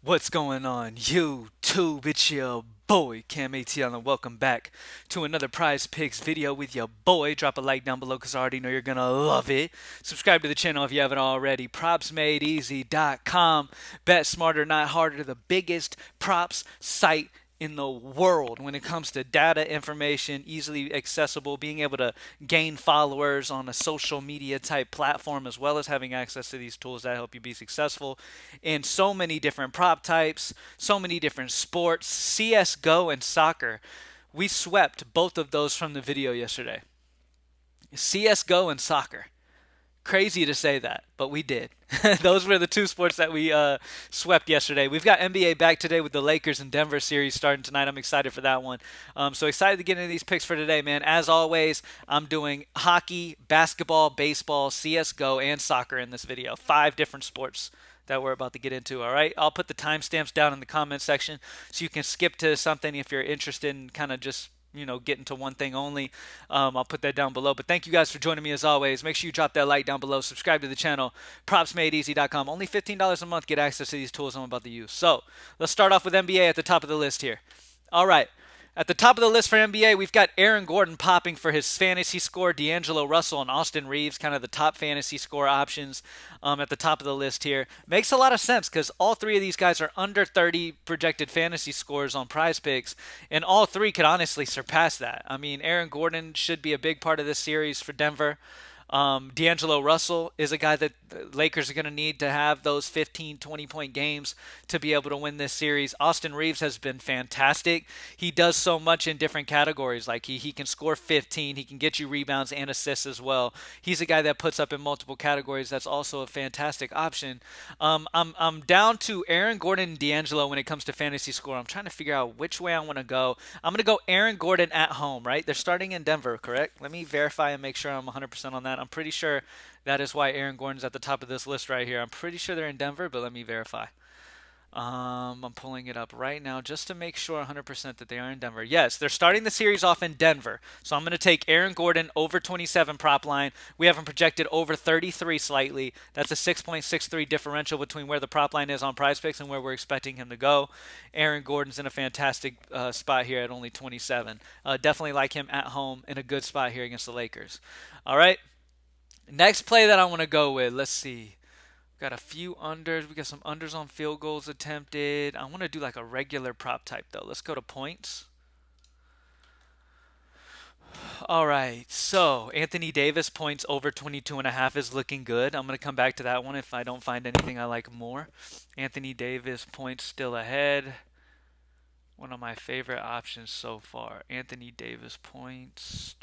What's going on, YouTube? It's your boy Cam ATL, and welcome back to another Prize Picks video with your boy. Drop a like down below because I already know you're gonna love it. Subscribe to the channel if you haven't already. PropsMadeEasy.com. Bet smarter, not harder. The biggest props site in the world when it comes to data information, easily accessible, being able to gain followers on a social media type platform, as well as having access to these tools that help you be successful in so many different prop types, so many different sports, CSGO and soccer. We swept both of those from the video yesterday. CSGO and soccer. Crazy to say that, but we did. Those were the two sports that we swept yesterday. We've got NBA back today with the Lakers and Denver series starting tonight. I'm excited for that one. So excited to get into these picks for today, man. As always, I'm doing hockey, basketball, baseball, CSGO, and soccer in this video. 5 different sports that we're about to get into. All right, I'll put the timestamps down in the comment section so you can skip to something if you're interested in kind of just getting to one thing only. I'll put that down below. But thank you guys for joining me as always. Make sure you drop that like down below. Subscribe to the channel. PropsMadeEasy.com. Only $15 a month. Get access to these tools I'm about to use. So let's start off with NBA at the top of the list here. All right. At the top of the list for NBA, we've got Aaron Gordon popping for his fantasy score, D'Angelo Russell and Austin Reeves, kind of the top fantasy score options at the top of the list here. Makes a lot of sense because all three of these guys are under 30 projected fantasy scores on Prize Picks, and all three could honestly surpass that. I mean, Aaron Gordon should be a big part of this series for Denver. D'Angelo Russell is a guy that the Lakers are going to need to have those 15, 20-point games to be able to win this series. Austin Reeves has been fantastic. He does so much in different categories. Like he can score 15, he can get you rebounds and assists as well. He's a guy that puts up in multiple categories. That's also a fantastic option. I'm down to Aaron Gordon and D'Angelo when it comes to fantasy score. I'm trying to figure out which way I want to go. I'm going to go Aaron Gordon at home, right? They're starting in Denver, correct? Let me verify and make sure I'm 100% on that. I'm pretty sure that is why Aaron Gordon's at the top of this list right here. I'm pretty sure they're in Denver, but let me verify. I'm pulling it up right now just to make sure 100% that they are in Denver. Yes, they're starting the series off in Denver. So I'm going to take Aaron Gordon over 27 prop line. We have him projected over 33 slightly. That's a 6.63 differential between where the prop line is on Prize Picks and where we're expecting him to go. Aaron Gordon's in a fantastic spot here at only 27. Definitely like him at home in a good spot here against the Lakers. All right. Next play that I want to go with, let's see. Got a few unders. We got some unders on field goals attempted. I want to do like a regular prop type though. Let's go to points. All right. So Anthony Davis points over 22.5 is looking good. I'm going to come back to that one if I don't find anything I like more. Anthony Davis points still ahead. One of my favorite options so far. Anthony Davis points.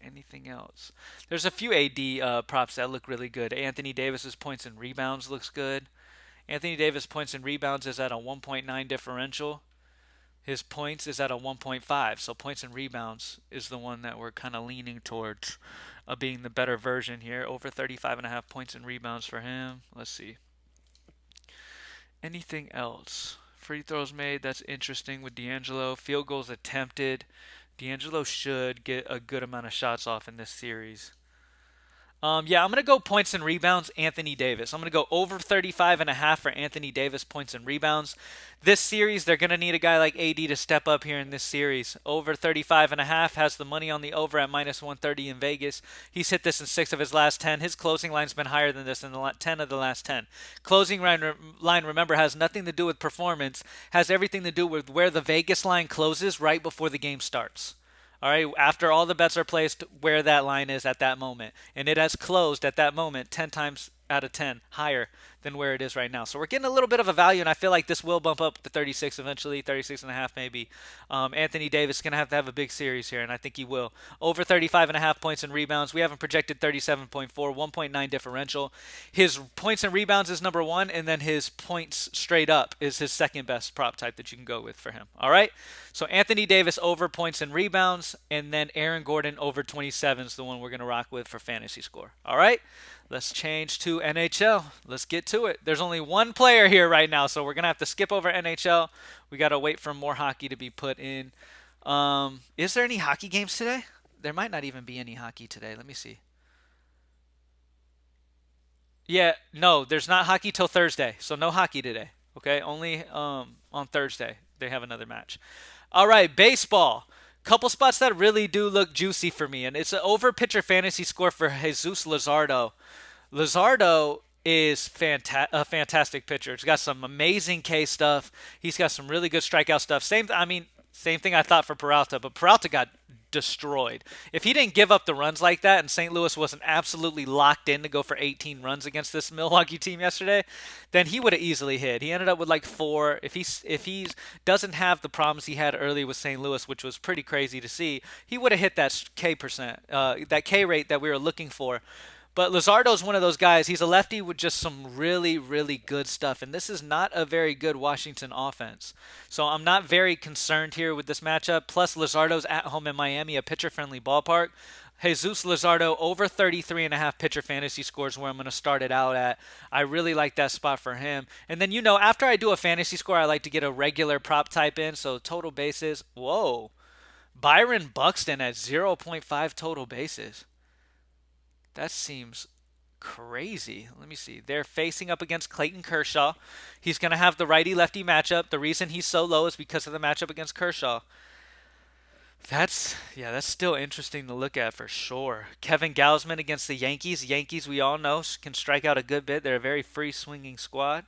Anything else? There's a few AD props that look really good. Anthony Davis's points and rebounds looks good. Anthony Davis points and rebounds is at a 1.9 differential. His points is at a 1.5. So points and rebounds is the one that we're kind of leaning towards being the better version here. Over 35.5 points and rebounds for him. Let's see. Anything else? Free throws made. That's interesting with D'Angelo. Field goals attempted. D'Angelo should get a good amount of shots off in this series. Yeah, I'm going to go points and rebounds, Anthony Davis. I'm going to go over 35.5 for Anthony Davis points and rebounds. This series, they're going to need a guy like AD to step up here in this series. Over 35.5 has the money on the over at minus 130 in Vegas. He's hit this in 6 of his last 10. His closing line's been higher than this in the 10 of the last 10. Closing line, remember, has nothing to do with performance, has everything to do with where the Vegas line closes right before the game starts. All right, after all the bets are placed, where that line is at that moment. And it has closed at that moment 10 times out of 10 higher than where it is right now. So we're getting a little bit of a value, and I feel like this will bump up to 36 eventually, 36 and a half maybe. Anthony Davis is going to have a big series here, and I think he will. Over 35.5 points and rebounds. We have him projected 37.4, 1.9 differential. His points and rebounds is number one, and then his points straight up is his second best prop type that you can go with for him. All right? So Anthony Davis over points and rebounds, and then Aaron Gordon over 27 is the one we're going to rock with for fantasy score. All right? Let's change to NHL. Let's get to it. There's only one player here right now, so we're going to have to skip over NHL. We got to wait for more hockey to be put in. Is there any hockey games today? There might not even be any hockey today. Let me see. Yeah, no, there's not hockey till Thursday, so no hockey today. Okay, only on Thursday they have another match. All right, baseball. Couple spots that really do look juicy for me, and it's an over pitcher fantasy score for Jesus Luzardo. Luzardo is a fantastic pitcher. He's got some amazing K stuff. He's got some really good strikeout stuff. Same thing I thought for Peralta, but Peralta got destroyed. If he didn't give up the runs like that and St. Louis wasn't absolutely locked in to go for 18 runs against this Milwaukee team yesterday, then he would have easily hit. He ended up with like 4. If he doesn't have the problems he had early with St. Louis, which was pretty crazy to see, he would have hit that K rate that we were looking for. But Luzardo's one of those guys. He's a lefty with just some really, really good stuff. And this is not a very good Washington offense. So I'm not very concerned here with this matchup. Plus, Luzardo's at home in Miami, a pitcher-friendly ballpark. Jesus Luzardo over 33.5 pitcher fantasy scores where I'm going to start it out at. I really like that spot for him. And then, after I do a fantasy score, I like to get a regular prop type in. So total bases. Whoa. Byron Buxton at zero point 0.5 total bases. That seems crazy. Let me see. They're facing up against Clayton Kershaw. He's going to have the righty-lefty matchup. The reason he's so low is because of the matchup against Kershaw. That's still interesting to look at for sure. Kevin Gausman against the Yankees. Yankees, we all know, can strike out a good bit. They're a very free swinging squad.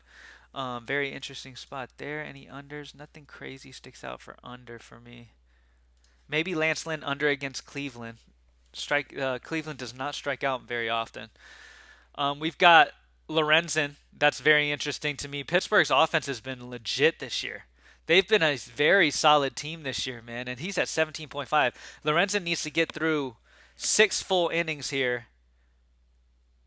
Very interesting spot there. Any unders? Nothing crazy sticks out for under for me. Maybe Lance Lynn under against Cleveland. Cleveland does not strike out very often. We've got Lorenzen. That's very interesting to me. Pittsburgh's offense has been legit this year. They've been a very solid team this year, man, and he's at 17.5. Lorenzen needs to get through 6 full innings here.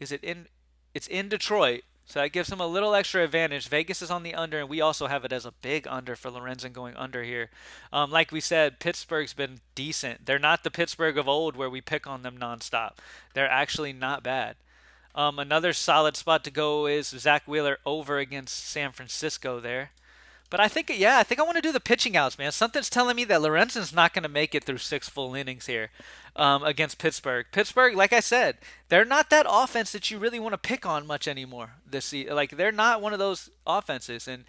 Is it in? It's in Detroit, so that gives him a little extra advantage. Vegas is on the under, and we also have it as a big under for Lorenzen going under here. Like we said, Pittsburgh's been decent. They're not the Pittsburgh of old where we pick on them nonstop. They're actually not bad. Another solid spot to go is Zach Wheeler over against San Francisco there. But I think I want to do the pitching outs, man. Something's telling me that Lorenzen's not going to make it through 6 full innings here against Pittsburgh. Pittsburgh, like I said, they're not that offense that you really want to pick on much anymore this season. Like, they're not one of those offenses. And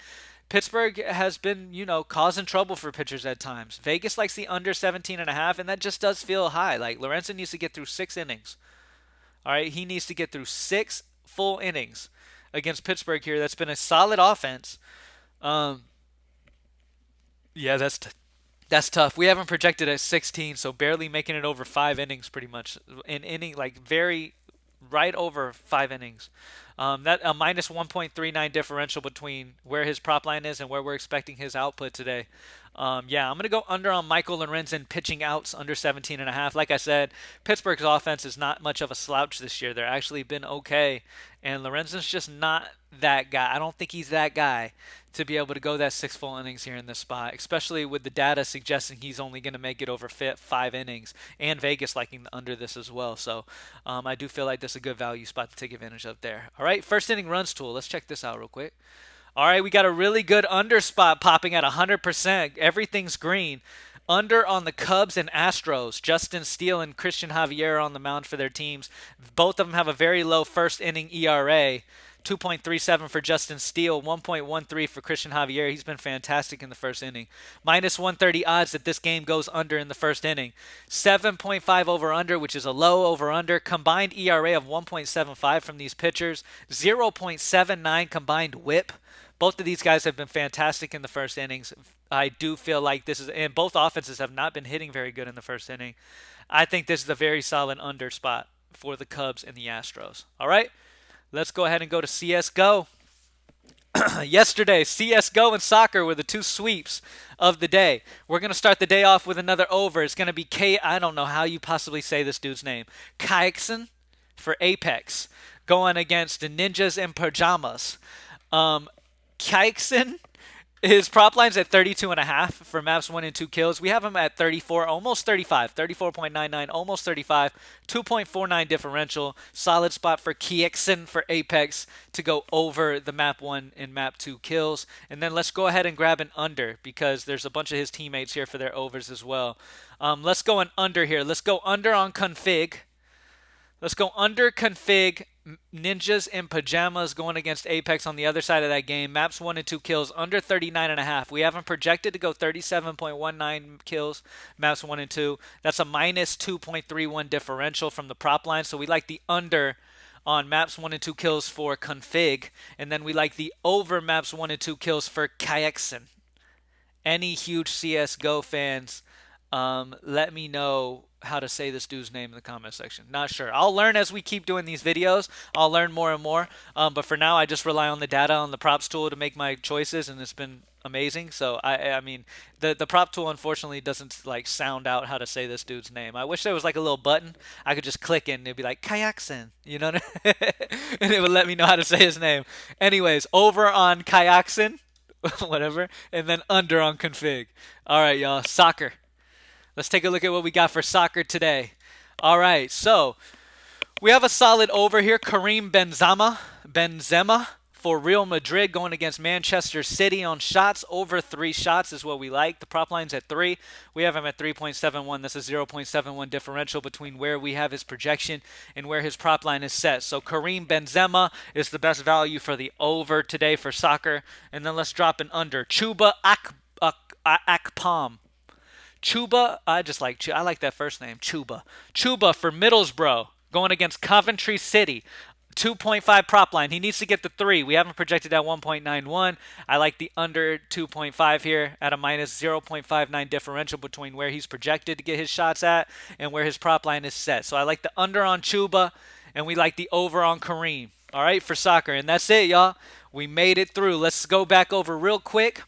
Pittsburgh has been, causing trouble for pitchers at times. Vegas likes the under 17.5, and that just does feel high. Like, Lorenzen needs to get through 6 innings. All right, he needs to get through 6 full innings against Pittsburgh here. That's been a solid offense. Um, yeah, that's tough. We haven't projected at 16, so barely making it over 5 innings, pretty much. An inning, like very right over 5 innings. That a minus 1.39 differential between where his prop line is and where we're expecting his output today. Yeah, I'm going to go under on Michael Lorenzen pitching outs under 17.5. Like I said, Pittsburgh's offense is not much of a slouch this year. They're actually been okay, and Lorenzen's just not that guy. I don't think he's that guy to be able to go that 6 full innings here in this spot, especially with the data suggesting he's only going to make it over 5 innings, and Vegas liking the under this as well. So I do feel like this is a good value spot to take advantage of there. All right, first inning runs tool. Let's check this out real quick. All right, we got a really good under spot popping at 100%. Everything's green. Under on the Cubs and Astros. Justin Steele and Christian Javier on the mound for their teams. Both of them have a very low first inning ERA. 2.37 for Justin Steele, 1.13 for Christian Javier. He's been fantastic in the first inning. Minus 130 odds that this game goes under in the first inning. 7.5 over-under, which is a low over-under. Combined ERA of 1.75 from these pitchers. 0.79 combined whip. Both of these guys have been fantastic in the first innings. I do feel like this is, and both offenses have not been hitting very good in the first inning. I think this is a very solid under spot for the Cubs and the Astros. All right, let's go ahead and go to CSGO. Yesterday, CSGO and soccer were the 2 sweeps of the day. We're going to start the day off with another over. It's going to be I don't know how you possibly say this dude's name. Kykson for Apex, going against the Ninjas in Pajamas. Kykson, his prop line's at 32.5 for maps 1 and 2 kills. We have him at 34, almost 35, 34.99, almost 35, 2.49 differential. Solid spot for Kykson for Apex to go over the map 1 and map 2 kills. And then let's go ahead and grab an under because there's a bunch of his teammates here for their overs as well. Let's go an under here. Let's go under on config. Let's go under config Ninjas in pajamas going against Apex on the other side of that game. Maps 1 and 2 kills under 39.5. We haven't projected to go 37.19 kills. Maps 1 and 2. That's a minus 2.31 differential from the prop line. So we like the under on maps 1 and 2 kills for config. And then we like the over maps 1 and 2 kills for Kayaksen. Any huge CSGO fans, let me know how to say this dude's name in the comment section. Not sure. I'll learn as we keep doing these videos. I'll learn more and more. But for now, I just rely on the data on the props tool to make my choices, and it's been amazing. So I mean, the prop tool unfortunately doesn't like sound out how to say this dude's name. I wish there was like a little button I could just click in and it'd be like Kayaksen, you know, and it would let me know how to say his name. Anyways, over on Kayaksen. Whatever, and then under on config. All right, y'all. Soccer. Let's take a look at what we got for soccer today. All right, so we have a solid over here. Karim Benzema for Real Madrid going against Manchester City on shots. Over 3 shots is what we like. The prop line's at 3. We have him at 3.71. That's a 0.71 differential between where we have his projection and where his prop line is set. So Karim Benzema is the best value for the over today for soccer. And then let's drop an under. Akpom. Chuba, I like that first name, Chuba. Chuba for Middlesbrough going against Coventry City. 2.5 prop line. He needs to get the 3. We haven't projected at 1.91. I like the under 2.5 here at a minus 0.59 differential between where he's projected to get his shots at and where his prop line is set. So I like the under on Chuba, and we like the over on Kareem. All right, for soccer. And that's it, y'all. We made it through. Let's go back over real quick.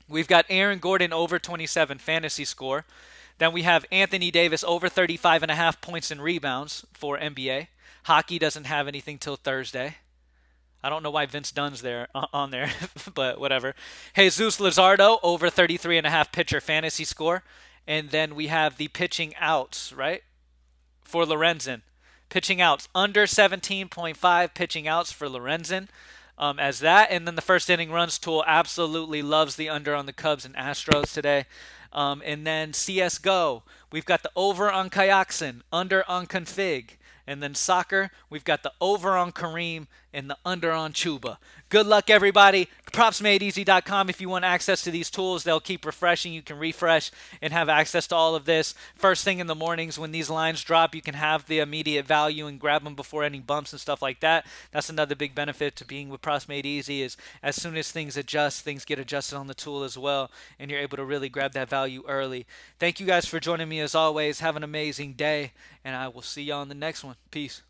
We've got Aaron Gordon over 27 fantasy score. Then we have Anthony Davis over 35.5 points and rebounds for NBA. Hockey doesn't have anything till Thursday. I don't know why Vince Dunn's there on there, but whatever. Jesus Luzardo over 33.5 pitcher fantasy score. And then we have the pitching outs, right? For Lorenzen. Pitching outs under 17.5 pitching outs for Lorenzen. As that. And then the first inning runs tool absolutely loves the under on the Cubs and Astros today. And then CSGO, we've got the over on Kayaksen, under on Config. And then soccer, we've got the over on Kareem and the under on Chuba. Good luck, everybody. PropsMadeEasy.com. If you want access to these tools, they'll keep refreshing. You can refresh and have access to all of this. First thing in the mornings when these lines drop, you can have the immediate value and grab them before any bumps and stuff like that. That's another big benefit to being with Props Made Easy is as soon as things adjust, things get adjusted on the tool as well, and you're able to really grab that value early. Thank you guys for joining me as always. Have an amazing day, and I will see y'all in the next one. Peace.